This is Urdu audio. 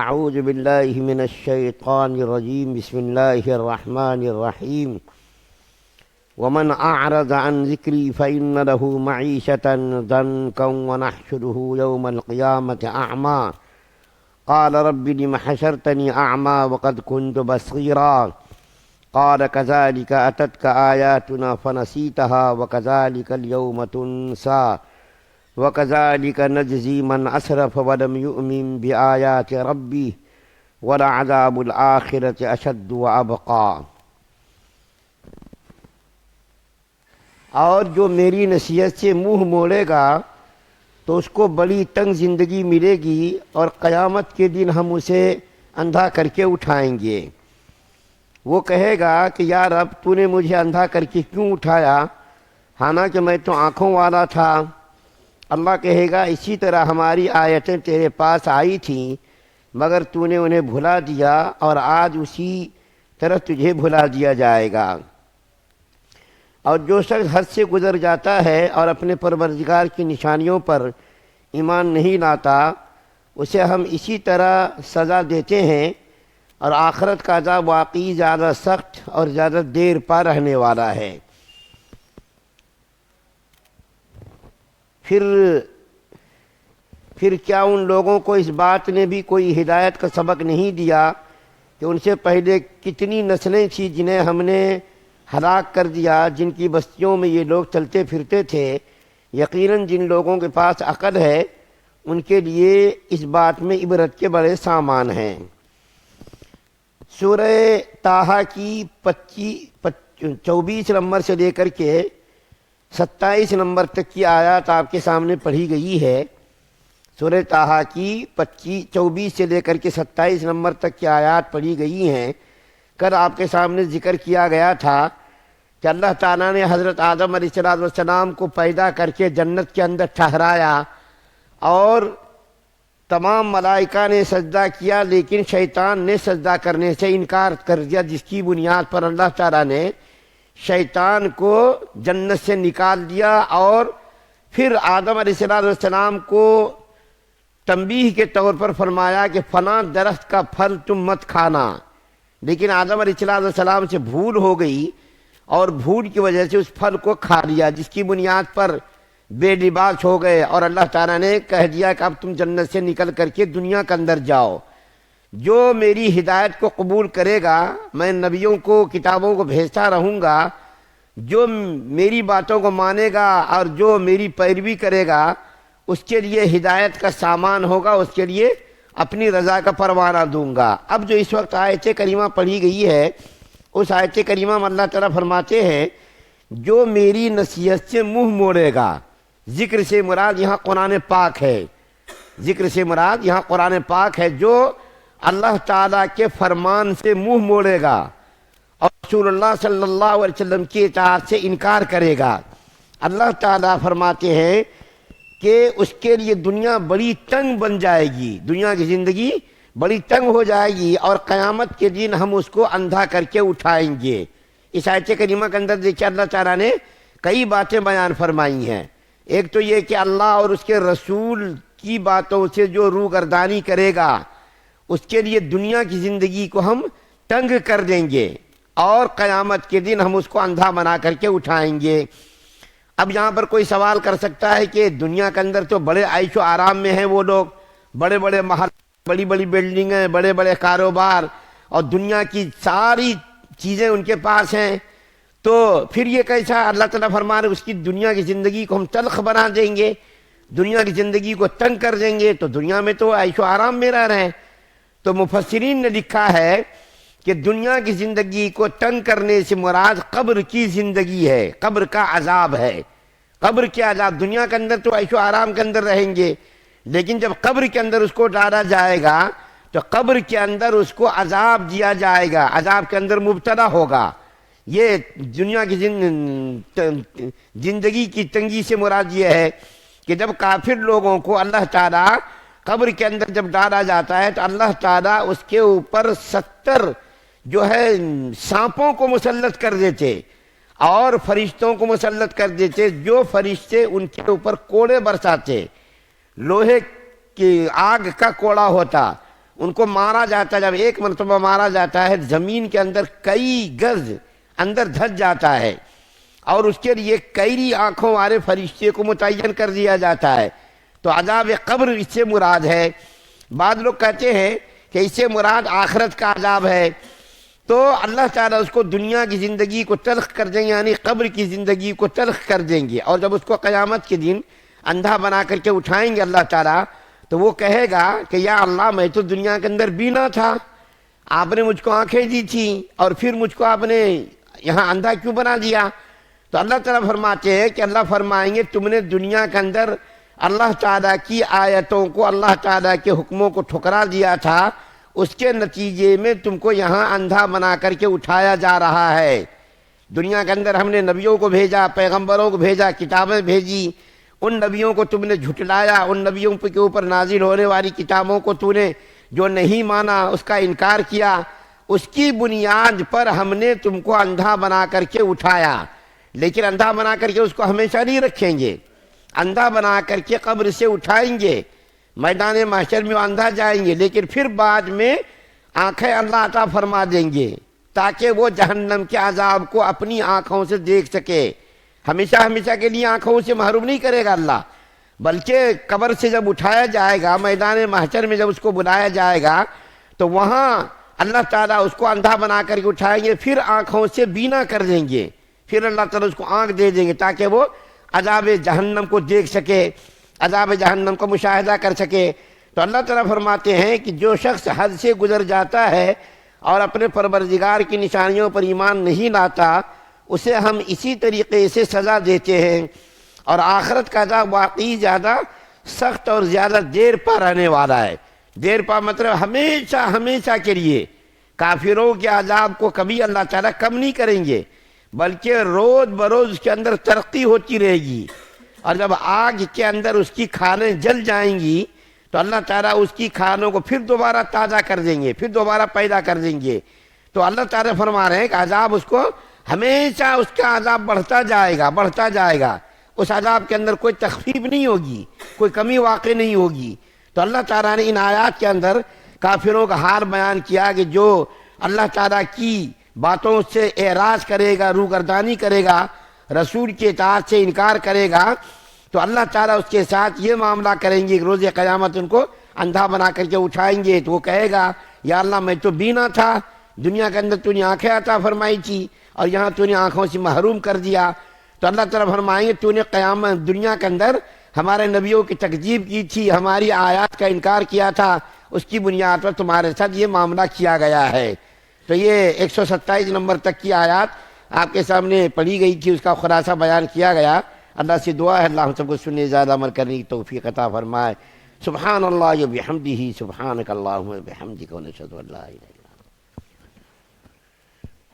اعوذ باللہ من الشیطان الرجیم بسم اللہ الرحمن الرحیم ومن اعرض عن ذکری فإن له معیشة ضنکا ونحشره یوم القیامة اعما قال رب لم حشرتنی اعما وقد كنت بصیرا قال كذلك أتتك آياتنا فنسيتها وكذلك اليوم تنسى وكذلك نجزي من أسرف ولم يؤمن بآيات ربه ولعذاب الآخرة أشد وأبقى۔ اور جو میری نصیحت سے منہ موڑے گا تو اس کو بڑی تنگ زندگی ملے گی اور قیامت کے دن ہم اسے اندھا کر کے اٹھائیں گے۔ وہ کہے گا کہ یا رب تو نے مجھے اندھا کر کے کیوں اٹھایا، حالانکہ میں تو آنکھوں والا تھا۔ اللہ کہے گا اسی طرح ہماری آیتیں تیرے پاس آئی تھیں مگر تو نے انہیں بھلا دیا اور آج اسی طرح تجھے بھلا دیا جائے گا۔ اور جو شخص حد سے گزر جاتا ہے اور اپنے پروردگار کی نشانیوں پر ایمان نہیں لاتا اسے ہم اسی طرح سزا دیتے ہیں، اور آخرت کا عذاب واقعی زیادہ سخت اور زیادہ دیر پا رہنے والا ہے۔ پھر کیا ان لوگوں کو اس بات نے بھی کوئی ہدایت کا سبق نہیں دیا کہ ان سے پہلے کتنی نسلیں تھیں جنہیں ہم نے ہلاک کر دیا، جن کی بستیوں میں یہ لوگ چلتے پھرتے تھے۔ یقیناً جن لوگوں کے پاس عقل ہے ان کے لیے اس بات میں عبرت کے بڑے سامان ہیں۔ سورہ طٰہٰ کی 24 نمبر سے لے کر کے 27 نمبر تک کی آیات آپ کے سامنے پڑھی گئی ہے۔ سورہ طٰہٰ کی 24 سے لے کر کے 27 نمبر تک کی آیات پڑھی گئی ہیں۔ کل آپ کے سامنے ذکر کیا گیا تھا کہ اللہ تعالیٰ نے حضرت آدم علیہ السلام کو پیدا کر کے جنت کے اندر ٹھہرایا اور تمام ملائکہ نے سجدہ کیا، لیکن شیطان نے سجدہ کرنے سے انکار کر دیا، جس کی بنیاد پر اللہ تعالیٰ نے شیطان کو جنت سے نکال دیا اور پھر آدم علیہ السلام کو تنبیہ کے طور پر فرمایا کہ فلاں درخت کا پھل تم مت کھانا، لیکن آدم علیہ السلام سے بھول ہو گئی اور بھول کی وجہ سے اس پھل کو کھا لیا، جس کی بنیاد پر بے لباس ہو گئے اور اللہ تعالیٰ نے کہہ دیا کہ اب تم جنت سے نکل کر کے دنیا کے اندر جاؤ۔ جو میری ہدایت کو قبول کرے گا میں نبیوں کو کتابوں کو بھیجتا رہوں گا، جو میری باتوں کو مانے گا اور جو میری پیروی کرے گا اس کے لیے ہدایت کا سامان ہوگا، اس کے لیے اپنی رضا کا پروانہ دوں گا۔ اب جو اس وقت آیت کریمہ پڑھی گئی ہے اس آیت کریمہ میں اللہ تعالیٰ فرماتے ہیں جو میری نصیحت سے منہ موڑے گا، ذکر سے مراد یہاں قرآن پاک ہے، ذکر سے مراد یہاں قرآن پاک ہے۔ جو اللہ تعالیٰ کے فرمان سے منہ موڑے گا اور رسول اللہ صلی اللہ علیہ وسلم کی اطاعت سے انکار کرے گا، اللہ تعالیٰ فرماتے ہیں کہ اس کے لیے دنیا بڑی تنگ بن جائے گی، دنیا کی زندگی بڑی تنگ ہو جائے گی اور قیامت کے دن ہم اس کو اندھا کر کے اٹھائیں گے۔ اس آیت کریمہ کے اندر دیکھیں اللہ تعالیٰ نے کئی باتیں بیان فرمائی ہیں۔ ایک تو یہ کہ اللہ اور اس کے رسول کی باتوں سے جو روگردانی کرے گا اس کے لیے دنیا کی زندگی کو ہم تنگ کر دیں گے اور قیامت کے دن ہم اس کو اندھا بنا کر کے اٹھائیں گے۔ اب یہاں پر کوئی سوال کر سکتا ہے کہ دنیا کے اندر تو بڑے عیش و آرام میں ہیں وہ لوگ، بڑے بڑے محل، بڑی بڑی بلڈنگیں، بڑے بڑے کاروبار اور دنیا کی ساری چیزیں ان کے پاس ہیں، تو پھر یہ کیسا؟ اللہ تعالیٰ فرما رہے اس کی دنیا کی زندگی کو ہم تلخ بنا دیں گے، دنیا کی زندگی کو تنگ کر دیں گے، تو دنیا میں تو عیش و آرام میں رہ رہے ہیں۔ تو مفسرین نے لکھا ہے کہ دنیا کی زندگی کو تنگ کرنے سے مراد قبر کی زندگی ہے، قبر کا عذاب ہے، قبر کے عذاب۔ دنیا کے اندر تو عیش و آرام کے اندر رہیں گے، لیکن جب قبر کے اندر اس کو ڈالا جائے گا تو قبر کے اندر اس کو عذاب دیا جائے گا، عذاب کے اندر مبتلا ہوگا۔ یہ دنیا کی زندگی کی تنگی سے مراد یہ ہے کہ جب کافر لوگوں کو اللہ تعالیٰ قبر کے اندر جب ڈالا جاتا ہے تو اللہ تعالیٰ اس کے اوپر 70 جو ہے سانپوں کو مسلط کر دیتے اور فرشتوں کو مسلط کر دیتے، جو فرشتے ان کے اوپر کوڑے برساتے، لوہے کی آگ کا کوڑا ہوتا ان کو مارا جاتا ہے، جب ایک مرتبہ مارا جاتا ہے زمین کے اندر کئی گز اندر دھس جاتا ہے، اور اس کے لیے کئی آنکھوں والے فرشتے کو متعین کر دیا جاتا ہے۔ تو عذاب قبر اس سے مراد ہے۔ بعض لوگ کہتے ہیں کہ اس سے مراد آخرت کا عذاب ہے، تو اللہ تعالیٰ اس کو دنیا کی زندگی کو تلخ کر دیں گے، یعنی قبر کی زندگی کو تلخ کر دیں گے، اور جب اس کو قیامت کے دن اندھا بنا کر کے اٹھائیں گے اللہ تعالیٰ، تو وہ کہے گا کہ یا اللہ میں تو دنیا کے اندر بینا تھا، آپ نے مجھ کو آنکھیں دی تھیں اور پھر مجھ کو آپ نے یہاں اندھا کیوں بنا دیا؟ تو اللہ تعالیٰ فرماتے ہیں کہ اللہ فرمائیں گے تم نے دنیا کے اندر اللہ تعالیٰ کی آیتوں کو، اللہ تعالیٰ کے حکموں کو ٹھکرا دیا تھا، اس کے نتیجے میں تم کو یہاں اندھا بنا کر کے اٹھایا جا رہا ہے۔ دنیا کے اندر ہم نے نبیوں کو بھیجا، پیغمبروں کو بھیجا، کتابیں بھیجی، ان نبیوں کو تم نے جھٹلایا، ان نبیوں کے اوپر نازل ہونے والی کتابوں کو تو نے جو نہیں مانا، اس کا انکار کیا، اس کی بنیاد پر ہم نے تم کو اندھا بنا کر کے اٹھایا۔ لیکن اندھا بنا کر کے اس کو ہمیشہ نہیں رکھیں گے، اندھا بنا کر کے قبر سے اٹھائیں گے، میدان محشر میں وہ اندھا جائیں گے، لیکن پھر بعد میں آنکھیں اللہ عطا فرما دیں گے تاکہ وہ جہنم کے عذاب کو اپنی آنکھوں سے دیکھ سکے۔ ہمیشہ ہمیشہ کے لیے آنکھوں سے محروم نہیں کرے گا اللہ، بلکہ قبر سے جب اٹھایا جائے گا، میدان محشر میں جب اس کو بلایا جائے گا، تو وہاں اللہ تعالیٰ اس کو اندھا بنا کر کے اٹھائیں گے، پھر آنکھوں سے بینا کر دیں گے، پھر اللہ تعالیٰ اس کو آنکھ دے دیں گے تاکہ وہ عذاب جہنم کو دیکھ سکے، عذاب جہنم کو مشاہدہ کر سکے۔ تو اللہ تعالیٰ فرماتے ہیں کہ جو شخص حد سے گزر جاتا ہے اور اپنے پروردگار کی نشانیوں پر ایمان نہیں لاتا، اسے ہم اسی طریقے سے سزا دیتے ہیں، اور آخرت کا عذاب واقعی زیادہ سخت اور زیادہ دیر پا رہنے والا ہے۔ دیر پا مطلب ہمیشہ ہمیشہ کے لیے کافروں کے عذاب کو کبھی اللہ تعالیٰ کم نہیں کریں گے، بلکہ روز بروز اس کے اندر ترقی ہوتی رہے گی، اور جب آگ کے اندر اس کی کھانیں جل جائیں گی تو اللہ تعالیٰ اس کی کھانوں کو پھر دوبارہ تازہ کر دیں گے، پھر دوبارہ پیدا کر دیں گے۔ تو اللہ تعالیٰ فرما رہے ہیں کہ عذاب اس کو ہمیشہ، اس کا عذاب بڑھتا جائے گا، بڑھتا جائے گا، اس عذاب کے اندر کوئی تخفیف نہیں ہوگی، کوئی کمی واقع نہیں ہوگی۔ تو اللہ تعالیٰ نے ان آیات کے اندر کافروں کا حال بیان کیا کہ جو اللہ تعالیٰ کی باتوں سے اعراض کرے گا، روگردانی کرے گا، رسول کے اطاعت سے انکار کرے گا، تو اللہ تعالیٰ اس کے ساتھ یہ معاملہ کریں گے کہ روز قیامت ان کو اندھا بنا کر کے اٹھائیں گے۔ تو وہ کہے گا یا اللہ میں تو بینا تھا، دنیا کے اندر تو نے آنکھیں عطا فرمائی تھی اور یہاں تو نے آنکھوں سے محروم کر دیا۔ تو اللہ تعالیٰ فرمائیں گے تو نے قیامت دنیا کے اندر ہمارے نبیوں کی تکذیب کی تھی، ہماری آیات کا انکار کیا تھا، اس کی بنیاد پر تمہارے ساتھ یہ معاملہ کیا گیا ہے۔ تو یہ 127 نمبر تک کی آیات آپ کے سامنے پڑھی گئی تھی، اس کا خلاصہ بیان کیا گیا۔ اللہ سے دعا ہے اللہ ہم سب کو سننے زیادہ عمل کرنے کی توفیق عطا فرمائے۔ سبحان اللہ و بحمدہ، سبحانک اللہم و بحمدک، ونشہد ان لا الہ الا انت۔